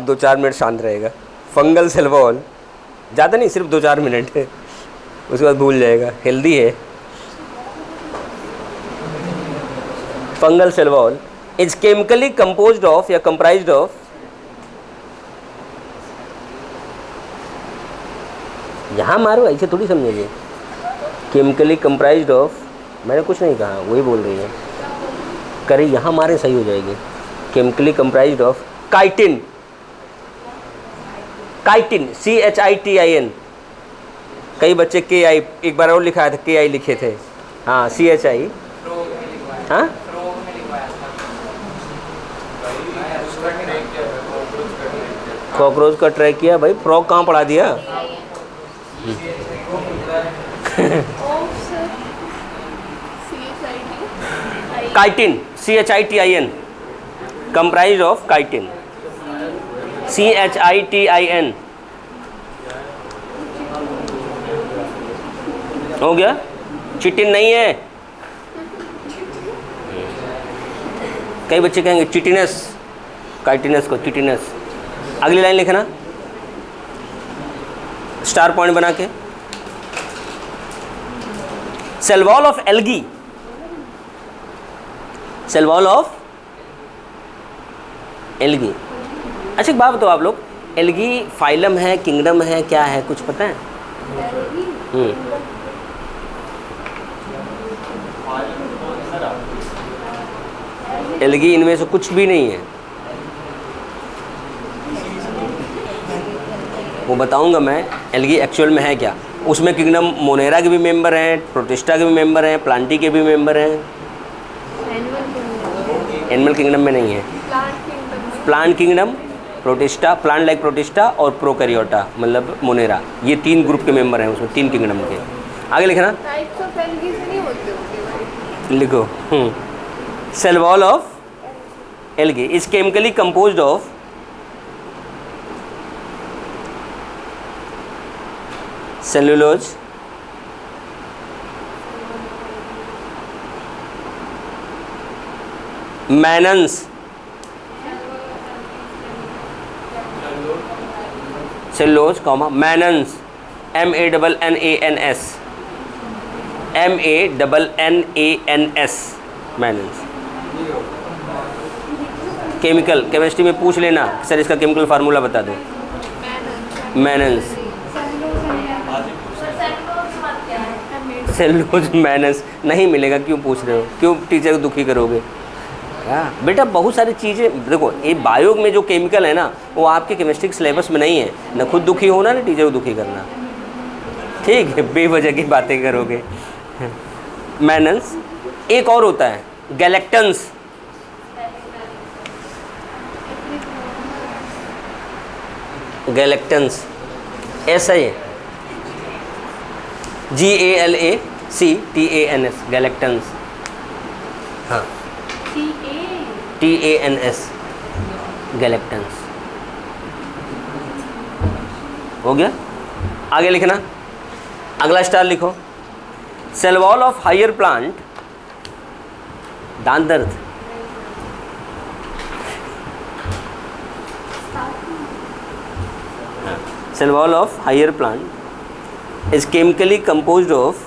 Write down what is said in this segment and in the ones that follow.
2-4 minute शांत रहेगा। Fungal cell wall, ज़्यादा नहीं, सिर्फ 2-4 मिनट है, उसके बाद भूल जाएगा। हेल्दी है। Fungal cell wall is chemically composed of या कंप्राइज्ड ऑफ, यहाँ मारो, ऐसे थोड़ी समझेंगे। केमिकली कंप्राइज्ड ऑफ, मैंने कुछ नहीं कहा, वही बोल रही है। करे यहाँ मारे सही हो जाएगी। Chemically comprised of chitin, chitin CHITIN। कई बच्चे KI, एक बार और लिखा था KI लिखे थे। हाँ CHI, हाँ कॉकरोच का ट्राई किया भाई, फ्रॉग कहाँ पढ़ा दिया। Chitin CHITIN, comprise of chitin CHITIN। हो गया। चिटिन नहीं है। कई बच्चे कहेंगे चिटिनस, काइटिनस को चिटिनस। अगली लाइन लिखना स्टार पॉइंट बना के। Cell wall of algae, cell wall of algae. अच्छा एक बात बताओ आप लोग, एल्गी फाइलम है, किंगडम है, क्या है, कुछ पता है? एल्गी इनमें से कुछ भी नहीं है, वो बताऊंगा मैं एल्गी एक्चुअल में है क्या। उसमें किंगडम मोनेरा के भी मेंबर हैं, प्रोटिस्टा के भी मेंबर हैं, प्लांटी के भी मेंबर हैं। एनिमल किंगडम में नहीं है। Plant kingdom, protista, plant like protista और प्रोकैरियोटा मतलब मोनेरा, ये 3 ग्रुप के मेंबर हैं उसमें, 3 किंगडम के। आगे लिखना, लिखो। Cell wall of algae is chemically composed of cellulose, mannans, cellulose comma mannans, MANNANS, MANNANS, mannans. Chemical, chemistry में पूछ लेना सर इसका केमिकल फार्मूला बता दो। मैनन्स, सेलुलोज मैनस नहीं मिलेगा। क्यों पूछ रहे हो, क्यों टीचर को दुखी करोगे? बेटा बहुत सारी चीज़ें देखो, ये बायो में जो केमिकल है ना वो आपके केमिस्ट्री के सिलेबस में नहीं है। ना खुद दुखी होना ना टीचर को दुखी करना, ठीक है? बेवजह की बातें करोगे। मैनस, एक और होता है गैलेक्टन्स, गैलेक्टन्स ऐसा ही है, GALACTANS, गैलेक्टन्स। हाँ TANS, गैलेक्टन्स। हो गया। आगे लिखना, अगला स्टार लिखो। Cell wall of higher plant, दांत दर्द, cell wall of higher plant is chemically composed of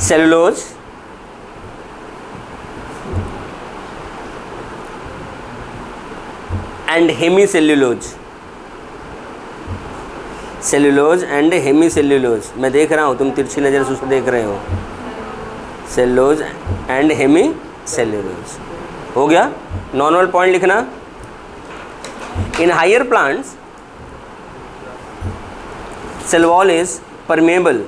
cellulose and hemicellulose, cellulose and hemicellulose. मैं देख रहा हूँ तुम तिरछी नज़र से उसे देख रहे हो। सेलुलोज एंड हेमीसेल्युलोज हो गया। नॉर्मल पॉइंट लिखना, in higher plants cell wall is permeable,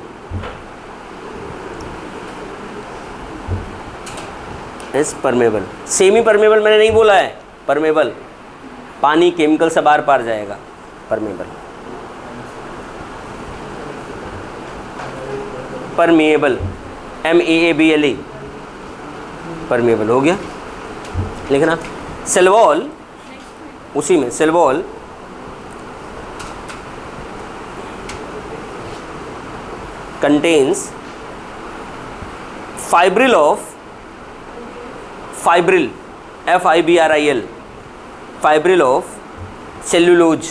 is permeable. Semi permeable मैंने नहीं बोला है, परमेबल पानी केमिकल से बार पार जाएगा, परमेबल। परमेबल MEABLE, परमेबल हो गया। लिखना सेल वॉल, उसी में cell wall contains fibril of, fibril FIBRIL, fibril of cellulose,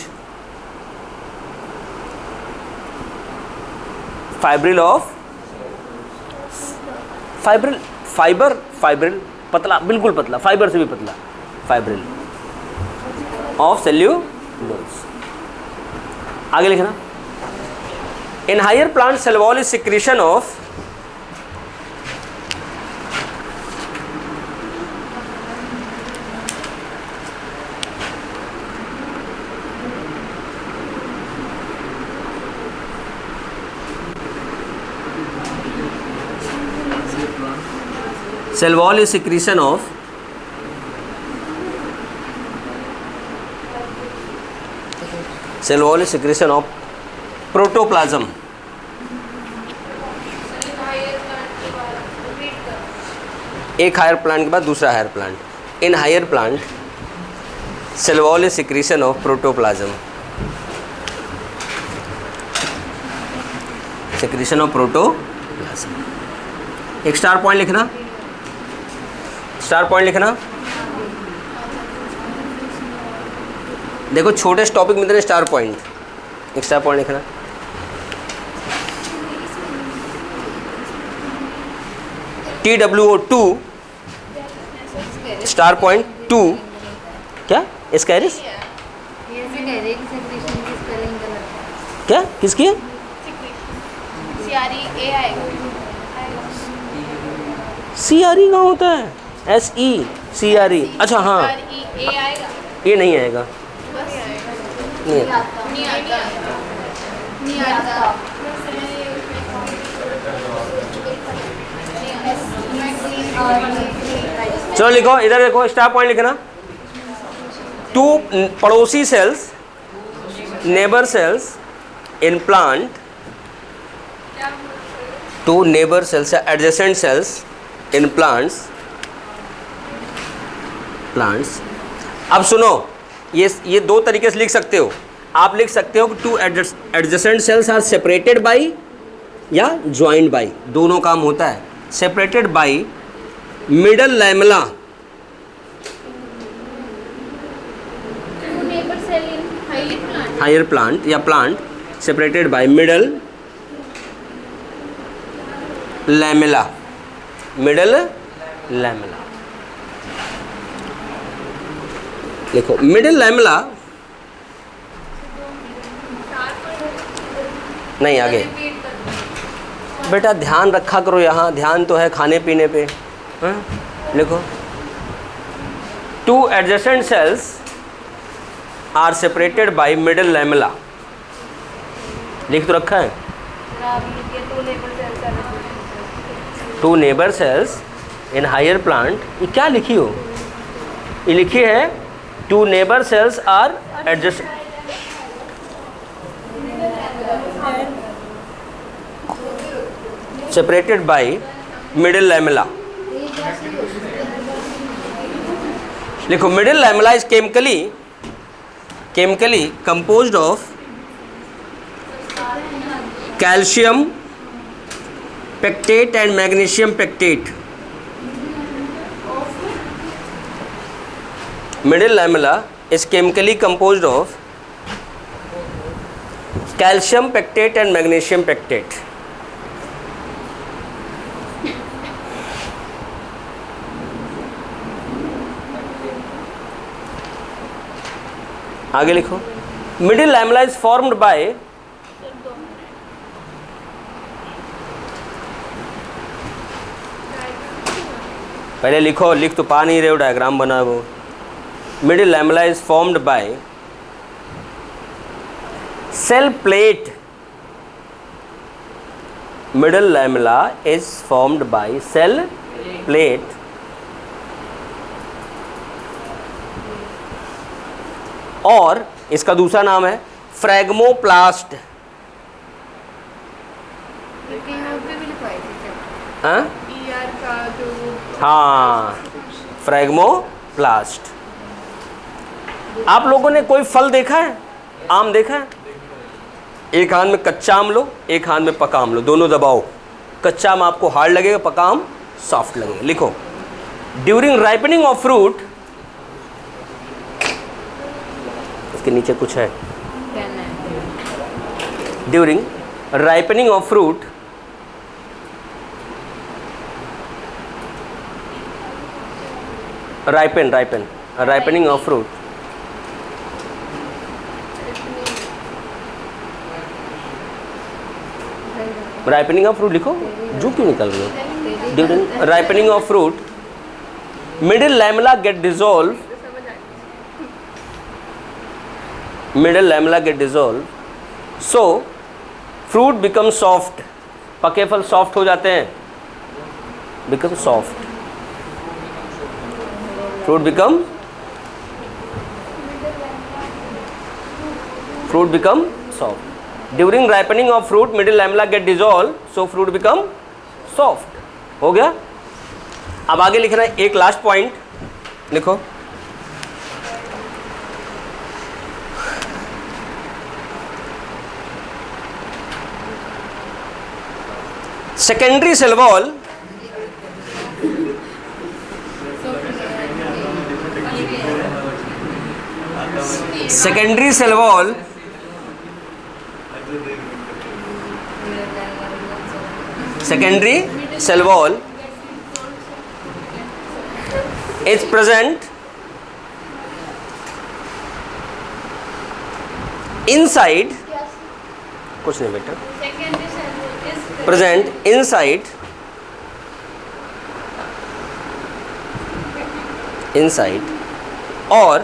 fibril of fibril पतला, बिल्कुल पतला, फाइबर से भी पतला, फाइब्रिल ऑफ सेल्यूलोज। आगे लिखना, in higher plant cell wall is secretion of cell wall is secretion of protoplasm, एक higher plant के बाद दूसरा higher plant. In higher plant cell wall is secretion of protoplasm, secretion of protoplasm. एक star point लिखना, star point लिखना। देखो छोटे topic में देने स्टार पॉइंट, एक स्टार पॉइंट लिखना। TWO2 स्टार पॉइंट 2 क्या स्कैरिस क्या किसकी है? CRE कहाँ होता है? SECRE, अच्छा हाँ ये नहीं आएगा, नहीं आता। चलो लिखो, इधर देखो स्टार पॉइंट लिखना। टू पड़ोसी cells, neighbour cells in plant, two neighbour cells या एडजेसेंट सेल्स इन प्लांट्स। अब सुनो, ये दो तरीके से लिख सकते हो। आप लिख सकते हो कि two adjacent cells are separated by या ज्वाइंट बाई, दोनों काम होता है। Separated by middle lamella, higher plant या plant separated by middle lamella, middle lamella लिखो। मिडिल लैमेला नहीं, आगे बेटा ध्यान रखा करो, यहाँ ध्यान तो है खाने पीने पे। हाँ लिखो, two adjacent cells are separated by middle lamella, लिख तो रखा है। Two neighbour cells in higher plant, ये क्या लिखी हो? ये लिखी है two neighbour cells are adjust, separated by middle lamella. लिखो, middle lamella is chemically composed of calcium pectate and magnesium pectate. Middle lamella is chemically composed of calcium pectate and magnesium pectate. आगे लिखो, middle lamella is formed by पहले लिखो, लिख तो पा नहीं रहे हो, डायग्राम बना वो। Middle lamella is formed by cell plate. Middle lamella is formed by cell plate और इसका दूसरा नाम है फ्रैगमोप्लास्ट। हाँ, फ्रैगमोप्लास्ट। आप लोगों ने कोई फल देखा है? आम देखा है? एक हाथ में कच्चा आम लो, एक हाथ में पका आम लो, दोनों दबाओ। कच्चा आम आपको हार्ड लगेगा, पका आम सॉफ्ट लगेगा। लिखो, ड्यूरिंग राइपनिंग ऑफ फ्रूट इसके नीचे कुछ है। During ripening of fruit, ripening of fruit, ripening of fruit लिखो, जो क्यों निकल रही हो। During ripening of fruit, middle lamella get dissolve, middle lamella get dissolve, so fruit become soft, पके फल सॉफ्ट हो जाते हैं, become soft, fruit become soft. During ripening of fruit middle lamella get dissolve, so fruit become soft. हो गया। अब आगे लिखना है एक लास्ट पॉइंट लिखो, secondary cell wall, secondary cell wall is present inside, कुछ नहीं बेटा, present inside or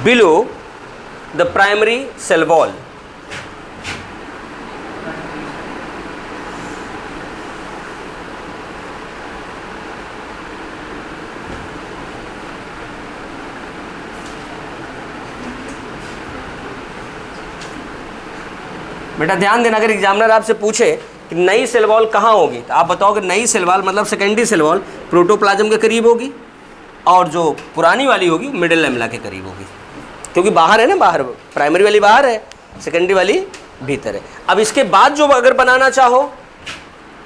below the primary cell wall. बेटा ध्यान देना, अगर एग्जामिनर आपसे पूछे कि नई सेल वॉल कहाँ होगी, तो आप बताओ कि नई सेल वॉल मतलब सेकेंडरी सेल वॉल प्रोटोप्लाज्म के करीब होगी और जो पुरानी वाली होगी मिडिल लैमेला के करीब होगी, क्योंकि बाहर है ना, बाहर प्राइमरी वाली बाहर है, सेकेंडरी वाली भीतर है। अब इसके बाद जो अगर बनाना चाहो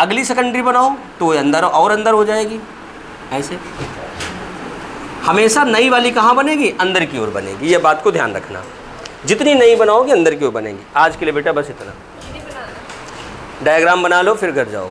अगली सेकेंडरी बनाओ तो वो अंदर और अंदर हो जाएगी। ऐसे हमेशा नई वाली कहाँ बनेगी, अंदर की ओर बनेगी, ये बात को ध्यान रखना। जितनी नई बनाओगे अंदर की ओर बनेगी। आज के लिए बेटा बस इतना, डायग्राम बना लो फिर घर जाओ।